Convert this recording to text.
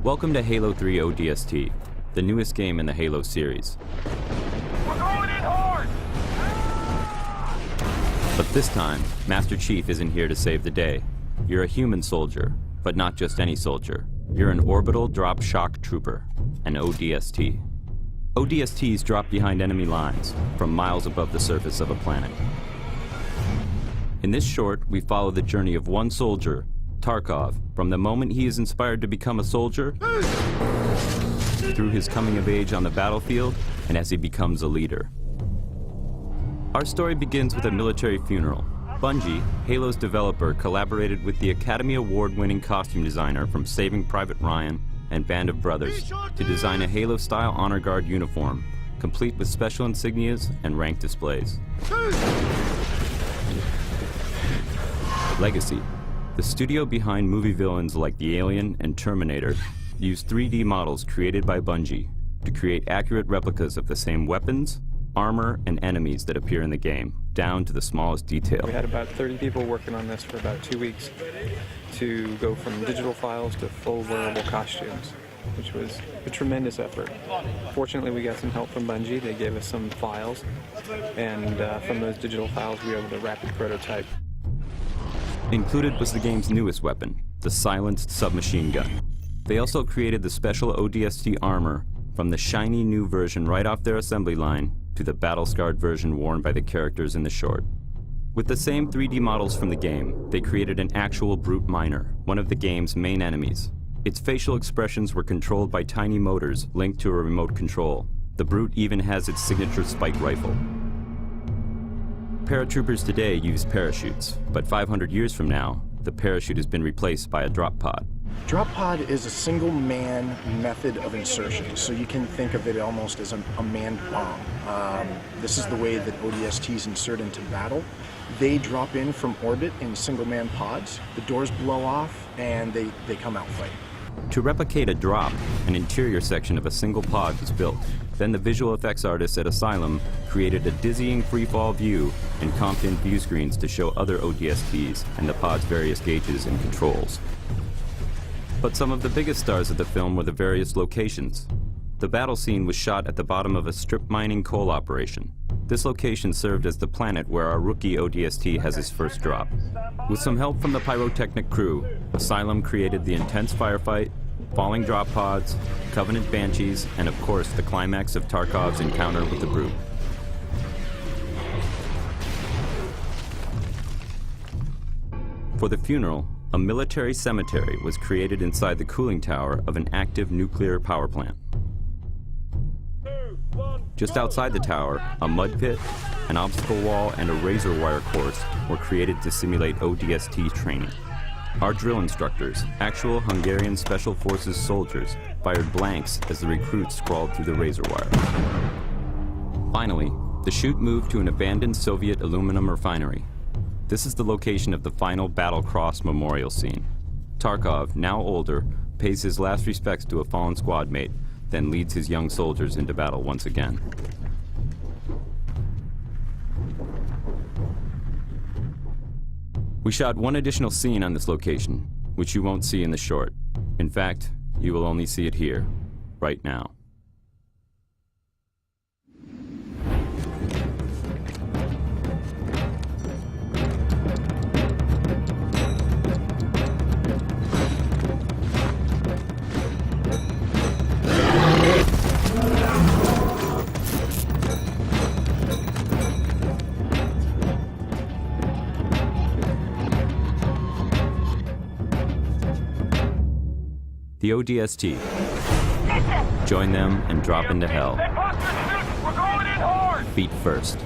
Welcome to Halo 3 ODST, the newest game in the Halo series. We're going in hard! But this time, Master Chief isn't here to save the day. You're a human soldier, but not just any soldier. You're an orbital drop shock trooper, an ODST. ODSTs drop behind enemy lines, from miles above the surface of a planet. In this short, we follow the journey of one soldier, Tarkov, from the moment he is inspired to become a soldier, through his coming of age on the battlefield, and as he becomes a leader. Our story begins with a military funeral. Bungie, Halo's developer, collaborated with the Academy Award-winning costume designer from Saving Private Ryan and Band of Brothers to design a Halo-style Honor Guard uniform, complete with special insignias and rank displays. Legacy. The studio behind movie villains like The Alien and Terminator used 3D models created by Bungie to create accurate replicas of the same weapons, armor, and enemies that appear in the game, down to the smallest detail. We had about 30 people working on this for about 2 weeks to go from digital files to full wearable costumes, which was a tremendous effort. Fortunately, we got some help from Bungie. They gave us some files, and from those digital files, we were able to rapid prototype. Included was the game's newest weapon, the silenced submachine gun. They also created the special ODST armor from the shiny new version right off their assembly line to the battle-scarred version worn by the characters in the short. With the same 3D models from the game, they created an actual brute miner, one of the game's main enemies. Its facial expressions were controlled by tiny motors linked to a remote control. The brute even has its signature spike rifle. Paratroopers today use parachutes, but 500 years from now, the parachute has been replaced by a drop pod. Drop pod is a single-man method of insertion, so you can think of it almost as a manned bomb. This is the way that ODSTs insert into battle. They drop in from orbit in single-man pods, the doors blow off, and they come out fighting. To replicate a drop, an interior section of a single pod was built. Then the visual effects artists at Asylum created a dizzying freefall view and comped in view screens to show other ODSTs and the pod's various gauges and controls. But some of the biggest stars of the film were the various locations. The battle scene was shot at the bottom of a strip mining coal operation. This location served as the planet where our rookie ODST has his first drop. With some help from the pyrotechnic crew, Asylum created the intense firefight, falling drop pods, Covenant Banshees, and of course the climax of Tarkov's encounter with the brute. For the funeral, a military cemetery was created inside the cooling tower of an active nuclear power plant. Just outside the tower, a mud pit, an obstacle wall, and a razor wire course were created to simulate ODST training. Our drill instructors, actual Hungarian Special Forces soldiers, fired blanks as the recruits crawled through the razor wire. Finally, the shoot moved to an abandoned Soviet aluminum refinery. This is the location of the final Battle Cross memorial scene. Tarkov, now older, pays his last respects to a fallen squad mate, then leads his young soldiers into battle once again. We shot one additional scene on this location, which you won't see in the short. In fact, you will only see it here, right now. The ODST. Join them and drop into hell. We're going in hard! Feet first.